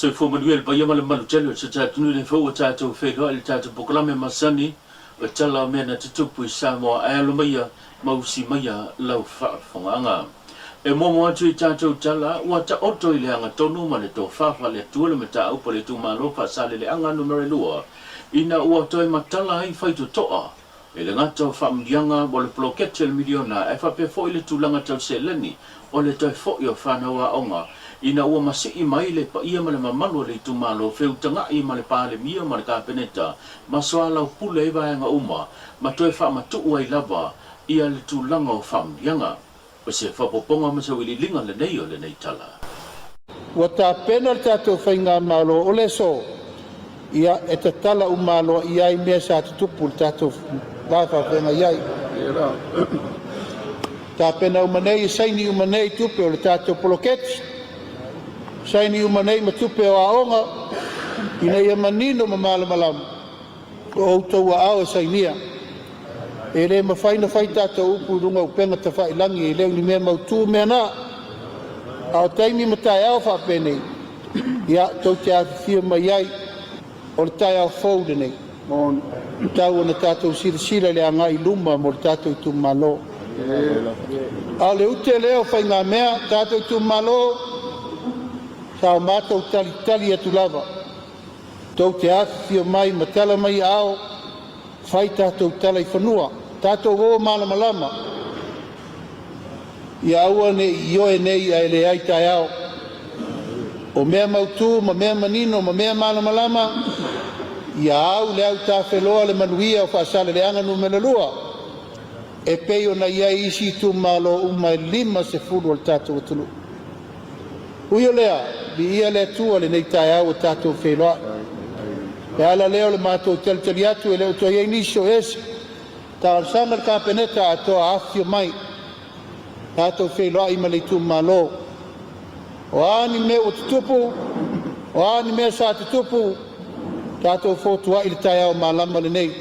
so fo manuel pa yama le malu tele se ta tunu le fo ta to fe lo le ta to bokla me masani o tala me na tutu pu sa mo ai lo maya mausi maya lau fa fonga e mo atu ta to tala wa ta oto ile anga tonu ma le to fa le tu le meta upo le tu malo fa sa le anga numero lua ina ua toi matala ai fai to toa e le ngata fa mdianga bo le ploket le miliona e fa pe fo ile tu langa tau se leni o le toi fo yo fa na wa onga ina ua masi i mai le pa ia ma le mamalu le tu malo feu tanga i ma le pa le mia ma le ka peneta ma soala pule e vai nga uma ma toi fa ma tu ai lava ia le tu langa o fa mdianga o se fa poponga ma se wili linga le nei o le nei tala ua tapena le tatou faiga malo o le so ia e tatala umalo ia i mea sa tutupu le tatou lafaafega iai tapena umanei saini umanei tupe o le tatou poloketi saini umanei ma tupe o aonga ina ia manino ma malamalama o outou aao e sainia e le mafaina fai tatou upu runga upenga tafailangi e leo ni mea mautu mea na ao taimi matai ao whapenei ia tau te awhia mai ai o le tai ao fau nei tau ona tatou sira le anga i luma mo le tatou tu malo ao le ute leo fai ngā mea tatou tu malo sao mātou tali atu lava tau te awhia mai matala mai ao fai tatou tala i whanua tatou o malamalama ia ua ne ioe nei ai le ai tai ao o mea mautu ma mea manino ma mea malamalama ia au le au tawheloa le manuia o whaasale le anga numela lua e pei ona ia isi tu malo uma 5 o le tatou atulu uio lea li ia le atua le nei tai au o tatou wheloa e ala leo le mātou talitali atu e leo toi ei niso ese tāsanga le kāpeneta atoa afio mai tātou wheloa i maleitu malo o ani me o tutupu o ani me sa tutupu tātou fotua i le tai au malama le nei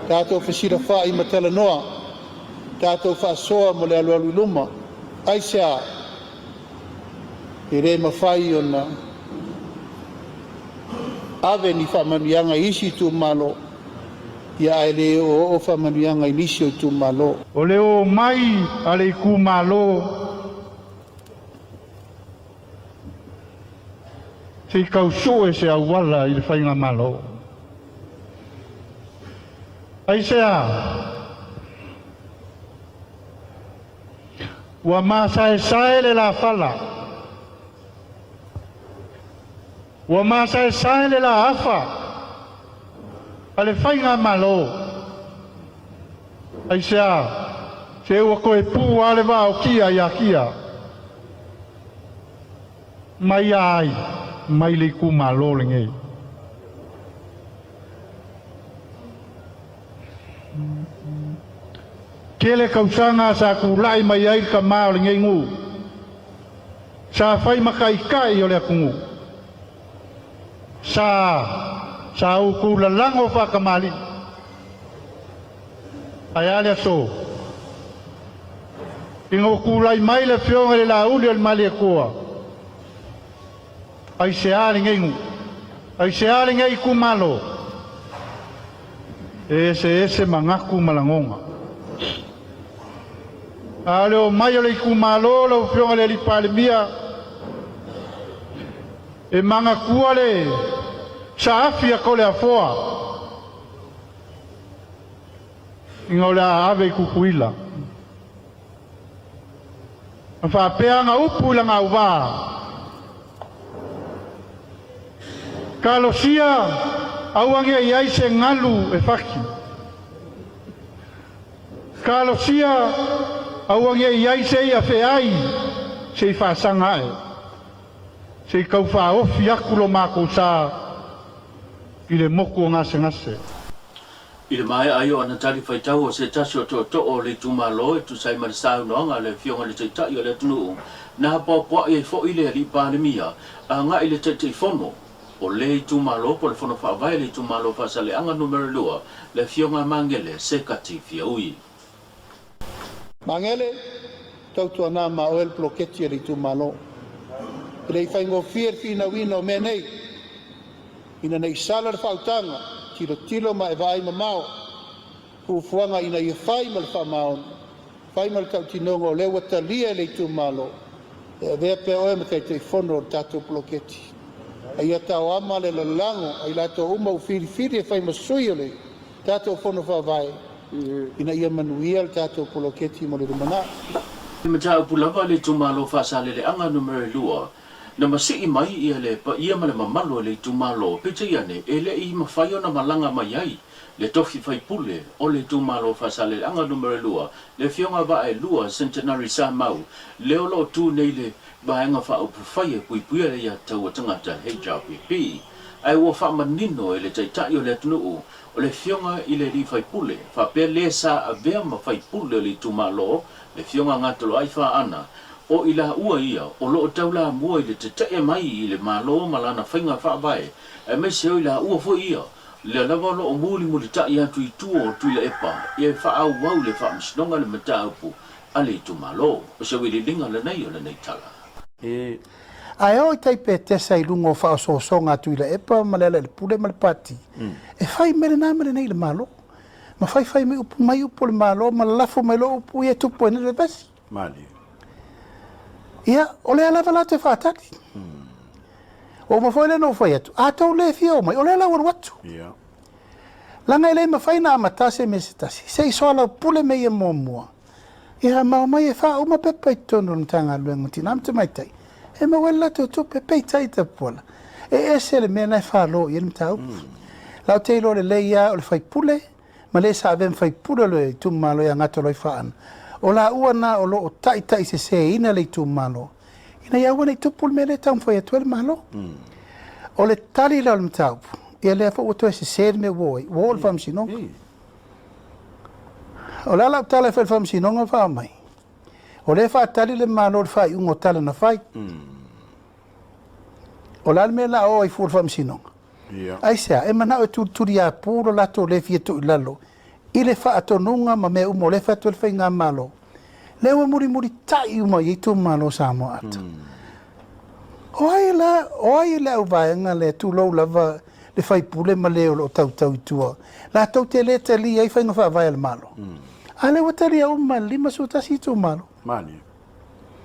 tātou whesira wha i matala noa tātou whaasoa mo le alualu i luma aisea e re mawhai ona ave ni whamanuianga isi tu malo ia e le o whamanuianga inisio tu malo o le o mai a le ku malo se kauso e se awala i le whainga malo ai sea ua masae sae le la fala ua masae sae le la afa a le whainga malo ai sea se ua koe pū a le wā o kia ia kia mai ai mai le ku malo le ngei kele kausanga sa kulai mai ai ka mau le ngei ngu sa fai makai kai o le kungu sa uku la lango fa kamali ayale so ingo kulai mai le fiong le la uli le mali koa ai se ale ngai ai se ale ngai ku malo ese mangaku malangonga ale o mai le ku malo lo fiong le li palmia e mangaku ale sa afia ko le afoa ingola ave kukuila fa peanga upu la ngauva kalosia awange ia se ngalu e faki kalosia awange ia se ia feai se fa sangae se kaufa ofi akulo mako sa ile moko ngase ile mai ayo ana tali faitau o se tasio to o le tumalo tu sai mar sa no nga le fionga le tita yo le tunu na po e fo ile li pandemia nga ile te fono o le tumalo po le fono fa vai le tumalo fa sale anga numero lua le fionga mangele se kati fiui mangele tau tu na ma o el bloketi le tumalo Rei fai ngofia fina wina o menei. Ina nei sala le whautanga, tilo ma e vai mamao. Fuanga ina ia fai ma le whamao. Fai ma le tautinonga o lewa talia le tu malo. E vea pe oe ma kei te whono o tato ploketi. Ai atao ama le lalango, ai lato uma u whiri e fai masui o le. Tato whono whawai. Ina ia manuia le tato ploketi mo le rumana. Mata upulava le tumalo fasale le anga numero lua. Na masi mai ia le pa ia male mamalo le tumalo pete ia ne ele I mafai ona malanga mai ai le tofi fai pule o le tumalo fasale le anga numero lua le fionga va e lua centenary sa mau le olo tu nei le baenga fa o fai e pui le ia tau tangata HRPP ai wo fa manino ele tai tai o le tunu o le fionga I le li fai pule fa pe le sa avea ma fai pule le tumalo le fionga ngatolo ai fa ana o ila ua ia o lo taula mua I le te mai I le malo malana whainga whabai e me se o ila ua fo ia le lava lo o muli ta ia tu I tuo tu ila epa e wha au wau le wha msinonga le mata upu ale tu malo o se wili linga le nei o le nei tala ai o tai pe te sai lungo fa so nga tu ila epa malele le pule mal pati e fai mele na mele nei le malo ma fai me upu mai upu le malo ma lafo mai lo upu e tupo ne le basi mali ia o le ala vala te fataki o ma foi le no foi atu a tau le fio mai o le ala watu ia langa ele ma fai na matase me sitasi sei so ala pule me e momua ia ma mai e fa o ma pepe tono ntanga lu nguti nam te mai tai e ma wala to pepe tai te pola e ese le me na fa lo ia mtau la te lo le ia o le fai pule ma le sa ben fai pule le tu malo ia ngato lo fa an o la ua na o lo o tai se ina le tu malo ina ia wana I tupu me le tau foi atu le malo o le tali la le mtau ia le fo o se me woi wo le fam sino o la la tala fe fam sino nga fa mai o le fa tali le malo le fa I ungo tala na fai o la me la o I fu fam sino ia ai sa e mana o tu dia puro la to le fieto lalo ile fa atonunga ma me umo le fa tu le fainga malo le wa muri tai uma I tu malo samo ata oi la o vaenga le tu lo lava le fai pule ma le o tau tua la tau te le te li ai fainga fa vai le malo ale wa tari au ma lima su tasi tu malo mali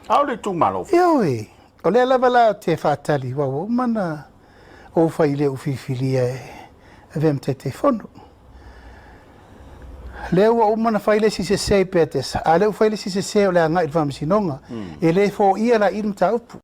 au le tu malo e o le lava la te fa tali wa o mana o fai le ufifilia e vem te fono leo o mana faile si se petes ale o faile si se o le nga idvam sinonga e le fo ia la in taupu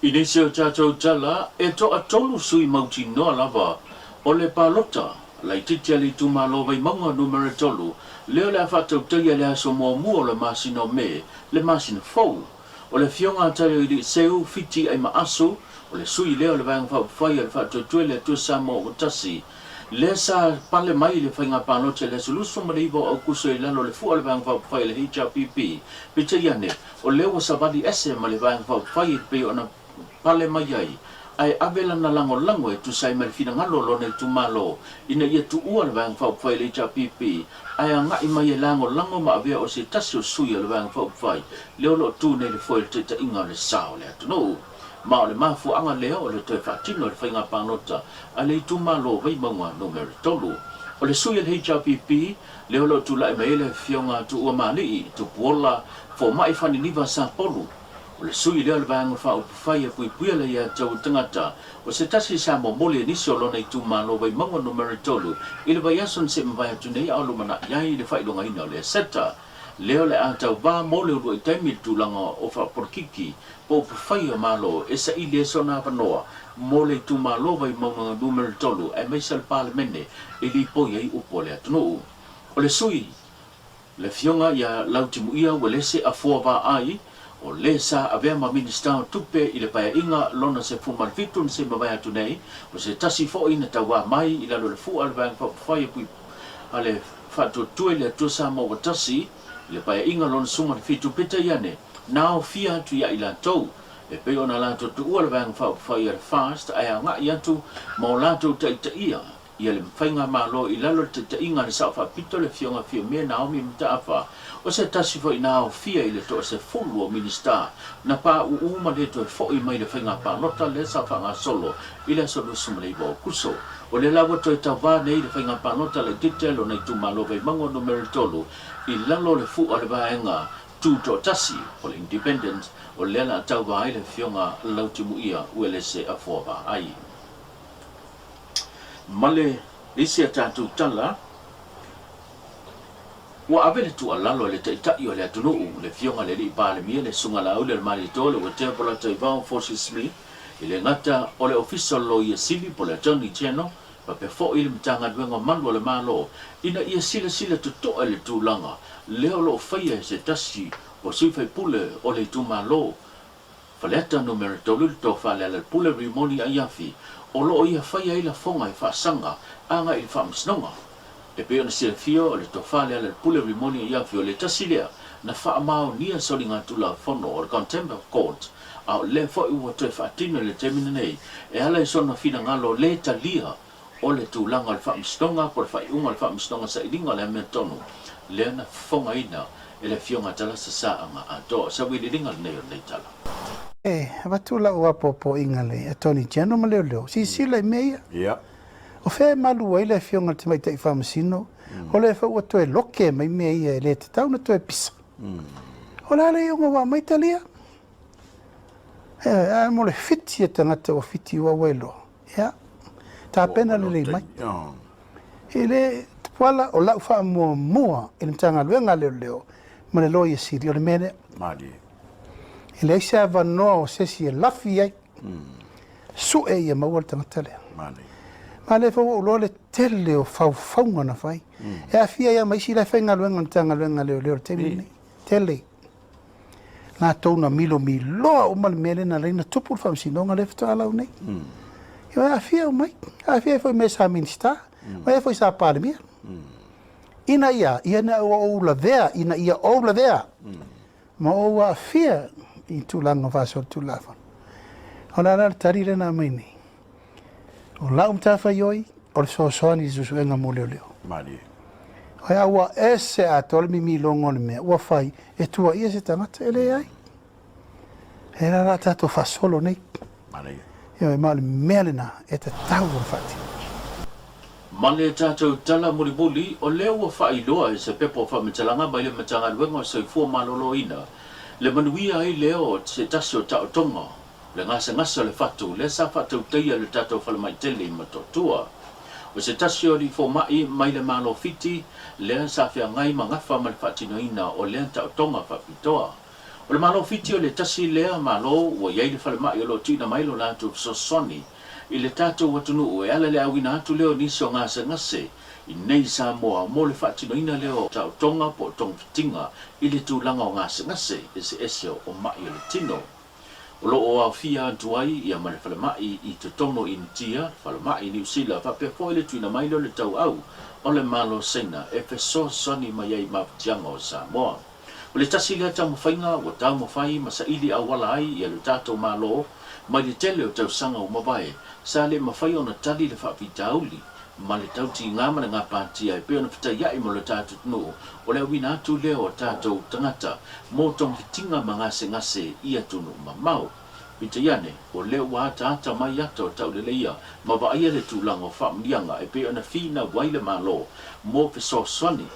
Inisio tatou tala e to atolu sui mauti noa lava o le palota lai titia li tumalo vai maunga numero tolu leo le afatau taia le aso mua le masino me le masino fou o le fionga taio I seu fiti ai maaso o le sui leo le vang fai le fatau tue le tu samo o tasi le sa pale mai le whainga panote le soluso marivo au kuso I lalo le fua le vang fai le HRPP pita iane o leo sa vali ese ma le vang fai pe ona pale mai ai avela na lango e tu sai mal fina ngalo lo nei tu malo ina ia tu ua le vang fai le HRPP ai anga I mai lango ma avea o se tasio sui le vang fai leo lo tu nei le foi te inga le sao le atu no ma le mafu anga leo o le te fatino le whainga panota a le tu malo vai maunga numero tolu o le sui le HRPP leo lo tu lai mai le fionga tu ua mani tu puola fo mai fani niva sa polu o le sui leo le vanga fai e pui le ia tau tangata o se tasi sa mo mole nisio lo nei tu malo vai maunga numero tolu I le vai ason se mwai atu nei au lumana iai le fai longa ina le seta leo le atau va mole ulu I taimi tu langa o fa porkiki po fai o malo e sa I le sona panoa mole tu malo vai maunga numero tolu e mai sal parlemene I li po iai upo le atunu o le sui le fionga ia lautimu ia welese a fuava ai o le sa avea ma minister tupe I le paia inga lona se fumal fitun se mawai atu nei o se tasi fo ina tawa mai I lalo le fu alvang fai pui ale fatu tue le tu sa mo watasi le paia inga lona suma fitu pita iane nao fia atu ia ila tau e pe ona lato tu alvang fai fast ai anga ia tu mo lato ta ia ia le whainga malo i lalo te inga le sa fa pito le fionga fio me Naomi Mtaafa o se tasi fo ina o fia i le to se fulu o minista na pa uma le to fo i mai le whainga pa nota le sa fa nga solo i le solo sumlei bo kuso o le lawa to ta va nei le whainga pa nota le titelo nei tu malo ve mango numero tolu i lalo le fu o le vaenga tu to tasi o le independent o le la tau va i le fionga lautimu ia uele se afova ai male isi atatu tala wa avele tu alalo le taita i o le atunu le fionga le li pa le mia le sunga la le mali tole o te pola te va forces me ile ngata o le official lo ia sili pola Johnny Cheno pa pe fo ile mtanga duenga manlo le malo ina ia sila tu to le tu langa le lo faia se tasi o si fai pule o le tu malo faleta numero tolu to fa le pule rimoni ayafi o lo ia faia ila fonga i fa sanga anga i fa msnonga e pe ona se fio le to fa le pule rimoni ayafi o le tasilea na fa mao nia solinga tula fono o contempt of court a le fo i wo te fa tino le terminate e ala so na fina ngalo le talia o le tu langa le fa msnonga por fa unga le fa msnonga sa idinga le metonu le na fonga ina e le fionga tala sa anga ato sa wi dinga le tala batula ua popo ingale Attorney General ma leo si sila meia Yeah. o fe malu ai le fionga te mai tai famasino o le fa o toe loke mai meia le te tau na toe pisa o la le unga wa mai talia mo le fiti e tangata o fiti ua welo ya ta pena le mai ele pala o la fa mo ele tanga luenga leo ma le loia siri o le mene Madi. ele se va no se si la fia su e ia mau tanga tele Madi. ma le fo lo le tele o fa na fai e a fia ia mai si la fenga luenga tanga luenga leo te mini tele na tona milo o mal mele na reina tupu fa si no ngale fta ala nei yo a fia mai a fia foi mesa minista ma foi sa parmia ina ia na o la vea ina ia o la vea ma o a fia i tu langa vaso tu lava ona na tarire na mini o la umta yoi o so soni zu enga mole leo Madi. o ya wa ese a tol mi longo me wa fai e tu ia se tamata ele ai era la tato fa solo nei Madi. io mal melena e te tau fati Male tatou tala muli o leo wa whailoa e se pepo whametalanga mai le matanga luenga o soifua malolo ina. Le manuia ai leo se tasio tau tonga. Le ngasa le fatu, le sa fatu teia le tatou whalamai tele i matotua. O se tasio li fo mai le malo fiti, le sa fia ngai mangafa ma le fatino ina o le tau tonga whapitoa. O le malo fiti o le tasi lea malo o iei le whalamai o lo tina mai lo latu sosoni. I le tātou watunu e ala le awina atu leo nisi o ngase i nei Samoa mo le whaatino ina leo tau tonga po tong fitinga i le tūlanga o ngase e se eseo o mai o le tino. O lo o au fia antuai i a mare whalamai i te tono i nitia, whalamai i New Zealand, whapea fo le tuina mai leo le tau au o le malo sena e feso soni mai ai mawhatianga o Samoa. O le tasi lea tau mawhainga o tau mawhai masa ili awala ai i a le tātou malo mai le tele o tau sanga o mawae sa le mawhai o na tali le whapitauli ma le tauti ngama ngā pātia e peo na whita iai mo le tātou tunu o le awina atu leo o tātou tangata mō tong hitinga ma ngase ia tunu ma mau. Pita iane o leo wa ata mai ata o tau le leia ma wa aia le tūlanga o whamnianga e peo na whina waile malo mō fiso swani.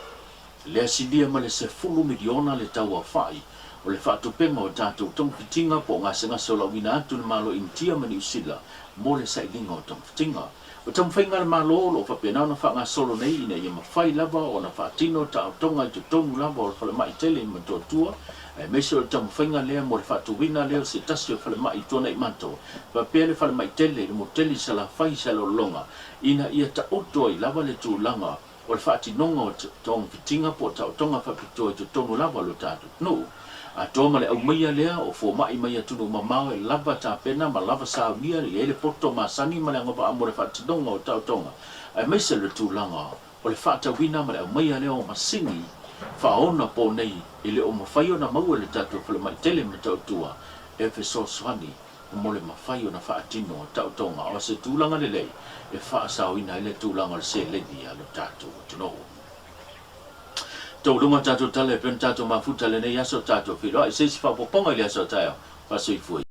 Le asilia ma le se fulu miliona le tau a whai o le whaatupenga o tātou tong hitinga po ngase o la awina atu na malo intia ma New Zealand mo le sailinga o tong hitinga. O tam whainga le malo lo whapenau na whanga solo nei ina ia mawhai lava o na whaatino ta autonga i te tongu lava o le whalemai tele i matotua. E mese o le tam whainga lea mo le whaatuwina leo se tasi o whalemai tuana i mato. Whapea le whalemai tele le mo tele sa la whai sa lo longa ina ia ta otoa i lava le tūlanga o le whaatinonga o tong fitinga po ta autonga whapitoa i te tongu lava lo tātu. No. A toma le au maia lea o fo mai maia tunu mamao e lava ta pena ma lava sa unia i ele poto ma sani ma le ngopa amore whatinonga o tautonga. Ai meise le tūlanga o le whaatawina ma le au maia lea o masini whaona po nei i le o mawhaio na maua le tatu whale mai tele ma tautua e feso swani mo le mafai ona faatino tautonga o se tūlanga lelei e faasauina i le tūlanga le se ledi a lo tātou tono. Tau lunga tātou tala e pen tātou mafuta le nei aso tātou whiloa i se si whapoponga i le aso tāia pasoi fui